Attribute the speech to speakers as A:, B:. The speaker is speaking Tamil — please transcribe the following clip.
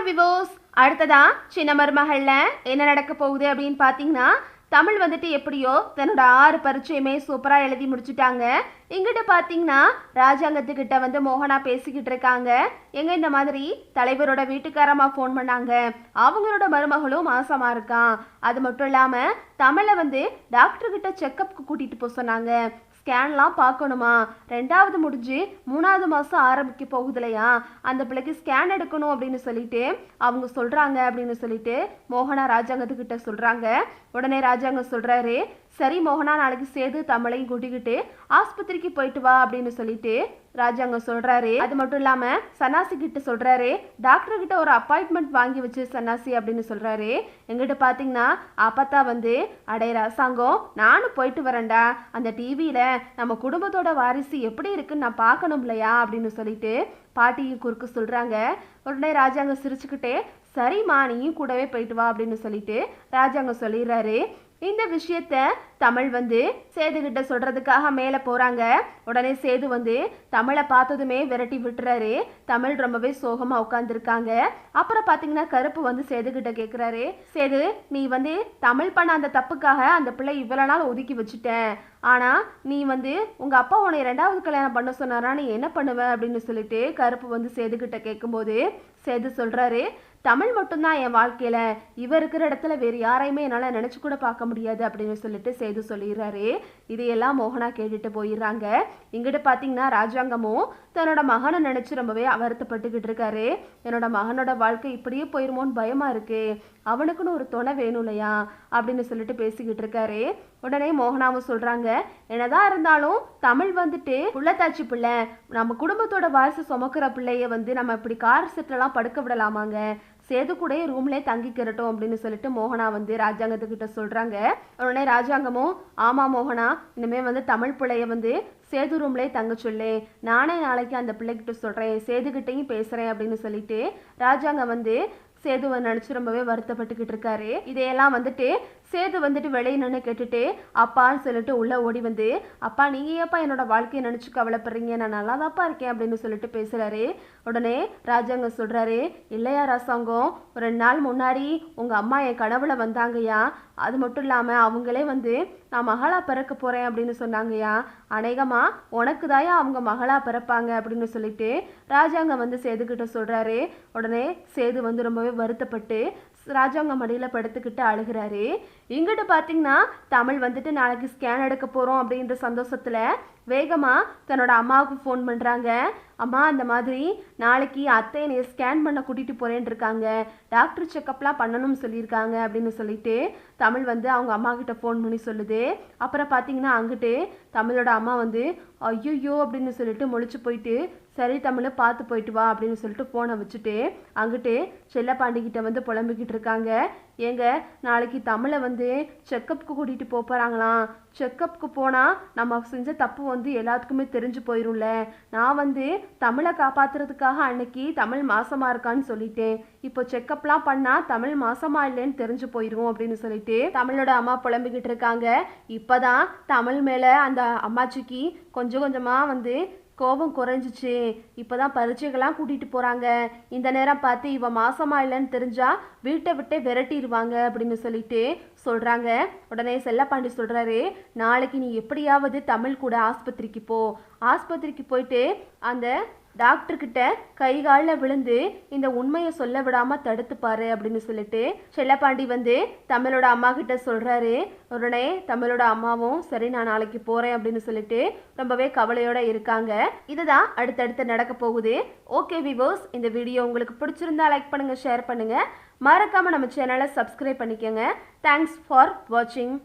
A: ஹாய் விவோஸ். அடுத்ததா சின்ன மருமகள்ல என்ன நடக்க போகுது அப்படின்னு பார்த்தீங்கன்னா, தமிழ் வந்துட்டு எப்படியோ தன்னோட 6 பரீட்சையுமே சூப்பராக எழுதி முடிச்சுட்டாங்க. இங்கிட்ட பார்த்தீங்கன்னா ராஜாங்கத்துக்கிட்ட வந்து மோகனா பேசிக்கிட்டு இருக்காங்க. எங்க இந்த மாதிரி தலைவரோட வீட்டுக்காரமா ஃபோன் பண்ணாங்க, அவங்களோட மருமகளும் மாசமா இருக்கான். அது மட்டும் இல்லாமல் தமிழை வந்து டாக்டர்கிட்ட செக்கப்புக்கு கூட்டிகிட்டு போக சொன்னாங்க. ஸ்கேன்லாம் பார்க்கணுமா, 2வது முடிஞ்சு 3வது மாதம் ஆரம்பிக்க போகுது இல்லையா, அந்த பிள்ளைக்கு ஸ்கேன் எடுக்கணும் அப்படின்னு சொல்லிட்டு அவங்க சொல்கிறாங்க அப்படின்னு சொல்லிட்டு மோகனா ராஜாங்கத்துக்கிட்ட சொல்கிறாங்க. உடனே ராஜாங்கம் சொல்கிறாரு, சரி மோகனா, நாளைக்கு சேது தமிழையும் கூட்டிக்கிட்டு ஆஸ்பத்திரிக்கு போயிட்டு வா அப்படின்னு சொல்லிட்டு ராஜாங்கம் சொல்கிறாரு. அது மட்டும் இல்லாமல் சன்னாசி கிட்ட சொல்கிறாரு, டாக்டர் கிட்ட ஒரு அப்பாயின்மெண்ட் வாங்கி வச்சு சன்னாசி அப்படின்னு சொல்கிறாரு. எங்கிட்ட பார்த்தீங்கன்னா அப்பத்தா வந்து, அடே ராசாங்கம், நானும் போயிட்டு வரேன்டா, அந்த டிவியில் நம்ம குடும்பத்தோட வாரிசு எப்படி இருக்குன்னு நான் பார்க்கணும் இல்லையா அப்படின்னு சொல்லிட்டு பாட்டியும் குறுக்கு சொல்கிறாங்க. உடனே ராஜாங்கம் சிரிச்சுக்கிட்டே, சரிம்மா நீயும் கூடவே போயிட்டு வா அப்படின்னு சொல்லிட்டு ராஜாங்கம் சொல்லிடுறாரு. இந்த விஷயத்த தமிழ் வந்து சேதுகிட்ட சொல்கிறதுக்காக மேலே போகிறாங்க. உடனே சேது வந்து தமிழை பார்த்ததுமே விரட்டி விட்டுறாரு. தமிழ் ரொம்பவே சோகமாக உட்காந்துருக்காங்க. அப்புறம் பார்த்தீங்கன்னா கருப்பு வந்து சேதுகிட்ட கேட்குறாரு, சேது நீ வந்து தமிழ் பண்ண அந்த தப்புக்காக அந்த பிள்ளை இவ்வளோ நாள் ஒதுக்கி வச்சுட்டேன், ஆனால் நீ வந்து உங்கள் அப்பா உன்னை 2வது கல்யாணம் பண்ண சொன்னாரா, நீ என்ன பண்ணுவ அப்படின்னு சொல்லிட்டு கருப்பு வந்து சேதுகிட்ட கேட்கும்போது சேது சொல்கிறாரு, தமிழ் மட்டும்தான் என் வாழ்க்கையில், இவ இருக்கிற இடத்துல வேறு யாரையுமே என்னால் நினச்சி கூட பார்க்க முடியாது அப்படின்னு சொல்லிட்டு சேது சொல்லிடுறாரு. இதையெல்லாம் மோகனா கேட்டுட்டு போயிடுறாங்க. இங்கிட்ட பார்த்தீங்கன்னா ராஜாங்கமும் தன்னோட மகனை நினச்சி ரொம்பவே வருத்தப்பட்டுக்கிட்டு இருக்காரு. என்னோட மகனோட வாழ்க்கை இப்படியே போயிருமோன்னு பயமாக இருக்கு, அவனுக்குன்னு ஒரு துணை வேணும் இல்லையா அப்படின்னு சொல்லிட்டு பேசிக்கிட்டு இருக்காரு. உடனே மோகனாவும் சொல்கிறாங்க, என்னதான் இருந்தாலும் தமிழ் வந்துட்டு புள்ளத்தாச்சி பிள்ளை, நம்ம குடும்பத்தோட வாரிசு சுமக்கிற பிள்ளைய வந்து நம்ம இப்படி கார் செட்லலாம் படுக்க விடலாமாங்க, சேது கூட ரூம்லேயே தங்கிக்கிறட்டும் அப்படின்னு சொல்லிட்டு மோகனா வந்து ராஜாங்கத்துக்கிட்ட சொல்கிறாங்க. உடனே ராஜாங்கமும், ஆமாம் மோகனா, இனிமேல் வந்து தமிழ் பிள்ளைய வந்து சேது ரூம்லேயே தங்க சொல்லு, நானே நாளைக்கு அந்த பிள்ளைகிட்ட சொல்கிறேன், சேதுகிட்டையும் பேசுகிறேன் அப்படின்னு சொல்லிட்டு ராஜாங்கம் வந்து சேதுவை நினச்சி ரொம்பவே வருத்தப்பட்டுக்கிட்டு இருக்காரு. இதையெல்லாம் வந்துட்டு சேது வந்துட்டு வெளியே நின்று கேட்டுட்டு அப்பான்னு சொல்லிட்டு உள்ளே ஓடி வந்து, அப்பா நீங்கள் ஏப்பா என்னோட வாழ்க்கையை நினச்சி கவலைப்படுறீங்க, நான் நல்லா தான்ப்பா இருக்கேன் அப்படின்னு சொல்லிட்டு பேசுகிறாரு. உடனே ராஜாங்கம் சொல்கிறாரு, இல்லையா ராசாங்கம், ஒரு 2 நாள் முன்னாடி உங்கள் அம்மா என் கனவுல வந்தாங்கய்யா, அது மட்டும் இல்லாமல் அவங்களே வந்து நான் மகளாக பிறக்க போகிறேன் அப்படின்னு சொன்னாங்கய்யா, அநேகமாக உனக்கு தாயா அவங்க மகளாக பிறப்பாங்க அப்படின்னு சொல்லிட்டு ராஜாங்கம் வந்து சேதுக்கிட்ட சொல்கிறாரு. உடனே சேது வந்து ரொம்பவே வருத்தப்பட்டு ராஜாங்க மடியில் படுத்துக்கிட்டு அழுகிறாரு. இங்கிட்ட பார்த்தீங்கன்னா தமிழ் வந்துட்டு நாளைக்கு ஸ்கேன் எடுக்க போகிறோம் அப்படின்ற சந்தோஷத்தில் வேகமாக தன்னோட அம்மாவுக்கு ஃபோன் பண்ணுறாங்க. அம்மா, அந்த மாதிரி நாளைக்கு அத்தை என்னை ஸ்கேன் பண்ண கூட்டிகிட்டு போகிறேன்னு இருக்காங்க, டாக்டர் செக்கப்லாம் பண்ணணும்னு சொல்லியிருக்காங்க அப்படின்னு சொல்லிட்டு தமிழ் வந்து அவங்க அம்மா கிட்ட ஃபோன் பண்ணி சொல்லுது. அப்புறம் பார்த்தீங்கன்னா அங்கிட்டு தமிழோட அம்மா வந்து ஐயோ அப்படின்னு சொல்லிட்டு முழிச்சு போயிட்டு, சரி தமிழை பார்த்து போயிட்டு வா அப்படின்னு சொல்லிட்டு ஃபோனை வச்சுட்டு அங்கிட்டு செல்லப்பாண்டிக்கிட்ட வந்து புலம்பிக்கிட்டு இருக்காங்க. ஏங்க, நாளைக்கு தமிழை வந்து செக்கப்புக்கு கூட்டிகிட்டு போகிறாங்களாம், செக்கப்புக்கு போனால் நம்ம செஞ்ச தப்பு வந்து எல்லாத்துக்குமே தெரிஞ்சு போயிரும்ல, நான் வந்து தமிழை காப்பாற்றுறதுக்காக அன்னைக்கு தமிழ் மாசமாக இருக்கான்னு சொல்லிட்டேன், இப்போ செக்கப்லாம் பண்ணால் தமிழ் மாசமா இல்லைன்னு தெரிஞ்சு போயிடும் அப்படின்னு சொல்லிட்டு தமிழோட அம்மா புலம்பிக்கிட்டு இருக்காங்க. இப்போதான் தமிழ் மேலே அந்த அம்மாச்சிக்கு கொஞ்சம் கொஞ்சமாக வந்து கோபம் குறைஞ்சிச்சு, இப்போதான் பரீட்சைகள்லாம் கூட்டிகிட்டு போகிறாங்க, இந்த நேரம் பார்த்து இவ மாசமா இல்லைன்னு தெரிஞ்சா வீட்டை விட்டே விரட்டிடுவாங்க அப்படின்னு சொல்லிட்டு சொல்கிறாங்க. உடனே செல்லப்பாண்டி சொல்கிறாரு, நாளைக்கு நீ எப்படியாவது தமிழ் கூட ஆஸ்பத்திரிக்கு போ, ஆஸ்பத்திரிக்கு போயிட்டு அந்த டாக்டர்கிட்ட கை காலில் விழுந்து இந்த உண்மையை சொல்ல விடாமல் தடுத்துப்பாரு அப்படின்னு சொல்லிட்டு செல்லப்பாண்டி வந்து தமிழோட அம்மா கிட்ட சொல்கிறாரு. உடனே தமிழோட அம்மாவும் சரி நான் நாளைக்கு போகிறேன் அப்படின்னு சொல்லிட்டு ரொம்பவே கவலையோடு இருக்காங்க. இதுதான் அடுத்தடுத்து நடக்க போகுது. ஓகே விவோஸ், இந்த வீடியோ உங்களுக்கு பிடிச்சிருந்தா லைக் பண்ணுங்கள், ஷேர் பண்ணுங்கள், மறக்காமல் நம்ம சேனலை சப்ஸ்கிரைப் பண்ணிக்கோங்க. தேங்க்ஸ் ஃபார் வாட்சிங்.